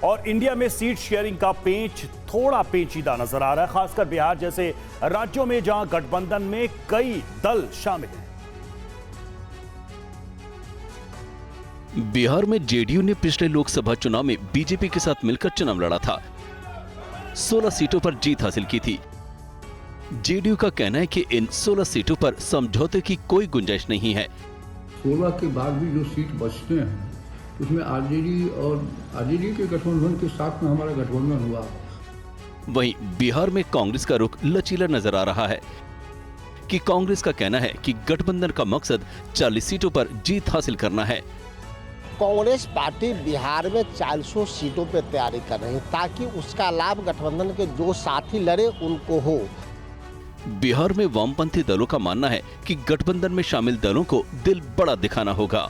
और इंडिया में seat sharing का पेंच थोड़ा पेचीदा नजर आ रहा है, खासकर बिहार जैसे राज्यों में जहां गठबंधन में कई दल शामिल हैं। बिहार में जेडीयू ने पिछले लोकसभा चुनाव में बीजेपी के साथ मिलकर चुनाव लड़ा था। 16 सीटों पर जीत हासिल की थी। जेडीयू का कहना है कि इन 16 सीटों पर समझौते की कोई गुंजाइश नहीं है। 16 के बाद भी जो सीट बचते हैं उसमें आरजेडी के गठबंधन के साथ में हमारा गठबंधन हुआ। वहीं बिहार में कांग्रेस का रुख लचीला नजर आ रहा है कि कांग्रेस का कहना है कि गठबंधन का मकसद 40 सीटों पर जीत हासिल करना है। कांग्रेस पार्टी बिहार में 400 सीटों पर तैयारी कर रही है ताकि उसका लाभ गठबंधन के जो साथी लड़े उनको हो। बिहार में वामपंथी दलों का मानना है कि गठबंधन में शामिल दलों को दिल बड़ा दिखाना होगा।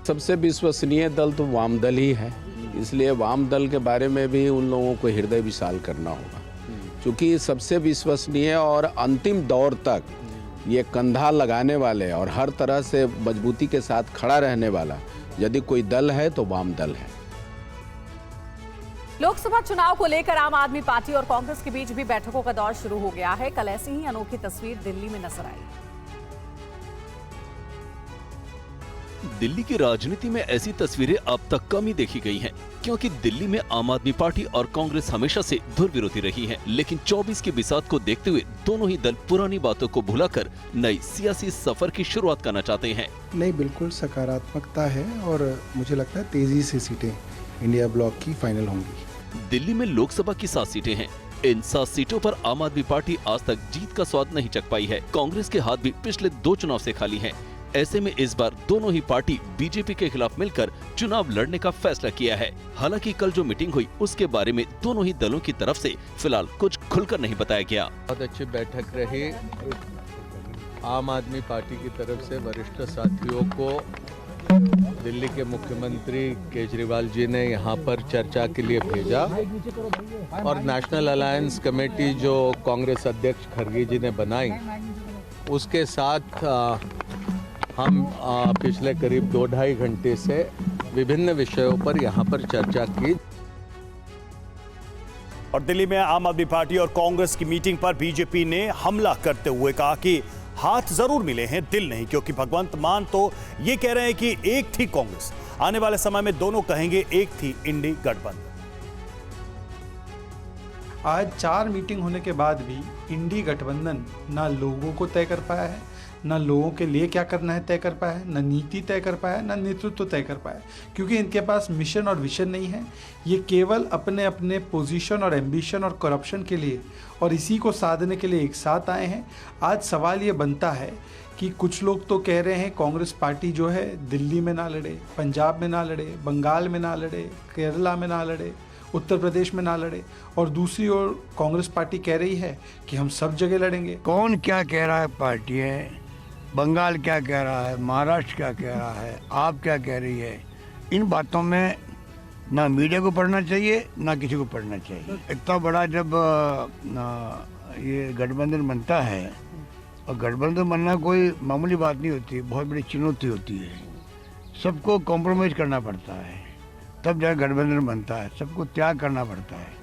सबसे विश्वसनीय दल तो वाम दल ही है, इसलिए वाम दल के बारे में भी उन लोगों को हृदय विशाल करना होगा, क्योंकि सबसे विश्वसनीय और अंतिम दौर तक ये कंधा लगाने वाले और हर तरह से मजबूती के साथ खड़ा रहने वाला यदि कोई दल है तो वाम दल है। लोकसभा चुनाव को लेकर आम आदमी पार्टी और कांग्रेस के बीच भी बैठकों का दौर शुरू हो गया है। कल ऐसी ही अनोखी तस्वीर दिल्ली में नजर आई। दिल्ली की राजनीति में ऐसी तस्वीरें अब तक कम ही देखी गई हैं, क्योंकि दिल्ली में आम आदमी पार्टी और कांग्रेस हमेशा से धुर विरोधी रही है। लेकिन 24 के बिसात को देखते हुए दोनों ही दल पुरानी बातों को भुलाकर नई सियासी सफर की शुरुआत करना चाहते हैं। नहीं, बिल्कुल सकारात्मकता है और मुझे लगता है तेजी से सीटें इंडिया ब्लॉक की फाइनल होंगी। दिल्ली में लोकसभा की 7 सीटें हैं। इन 7 सीटों पर आम आदमी पार्टी आज तक जीत का स्वाद नहीं चख पाई है। कांग्रेस के हाथ भी पिछले 2 चुनाव से खाली हैं। ऐसे में इस बार दोनों ही पार्टी बीजेपी के खिलाफ मिलकर चुनाव लड़ने का फैसला किया है। हालांकि कल जो मीटिंग हुई उसके बारे में दोनों ही दलों की तरफ से फिलहाल कुछ खुलकर नहीं बताया गया। बहुत अच्छी बैठक रही। आम आदमी पार्टी की तरफ से वरिष्ठ साथियों को दिल्ली के मुख्यमंत्री केजरीवाल जी ने यहाँ पर चर्चा के लिए भेजा और नेशनल अलायंस कमेटी जो कांग्रेस अध्यक्ष खरगे जी ने बनाई उसके साथ हम पिछले करीब 2-2.5 घंटे से विभिन्न विषयों पर यहाँ पर चर्चा की। और दिल्ली में आम आदमी पार्टी और कांग्रेस की मीटिंग पर बीजेपी ने हमला करते हुए कहा कि हाथ जरूर मिले हैं, दिल नहीं, क्योंकि भगवंत मान तो ये कह रहे हैं कि एक थी कांग्रेस, आने वाले समय में दोनों कहेंगे एक थी इंडी गठबंधन। आज 4 मीटिंग होने के बाद भी इंडी गठबंधन ना लोगों को तय कर पाया है, ना लोगों के लिए क्या करना है तय कर पाया है, ना नीति तय कर पाया है, ना नेतृत्व तय कर पाया है, क्योंकि इनके पास मिशन और विजन नहीं है। ये केवल अपने अपने पोजीशन और एम्बिशन और करप्शन के लिए और इसी को साधने के लिए एक साथ आए हैं। आज सवाल ये बनता है कि कुछ लोग तो कह रहे हैं कांग्रेस पार्टी जो है दिल्ली में ना लड़े, पंजाब में ना लड़े, बंगाल में ना लड़े, केरला में ना लड़े, उत्तर प्रदेश में ना लड़े, और दूसरी ओर कांग्रेस पार्टी कह रही है कि हम सब जगह लड़ेंगे। कौन क्या कह रहा है पार्टी है, बंगाल क्या कह रहा है, महाराष्ट्र क्या कह रहा है, आप क्या कह रही है, इन बातों में ना मीडिया को पढ़ना चाहिए ना किसी को पढ़ना चाहिए। इतना बड़ा जब ये गठबंधन बनता है, और गठबंधन बनना कोई मामूली बात नहीं होती, बहुत बड़ी चुनौती होती है। सबको कॉम्प्रोमाइज़ करना पड़ता है, तब जाकर गठबंधन बनता है, सबको त्याग करना पड़ता है।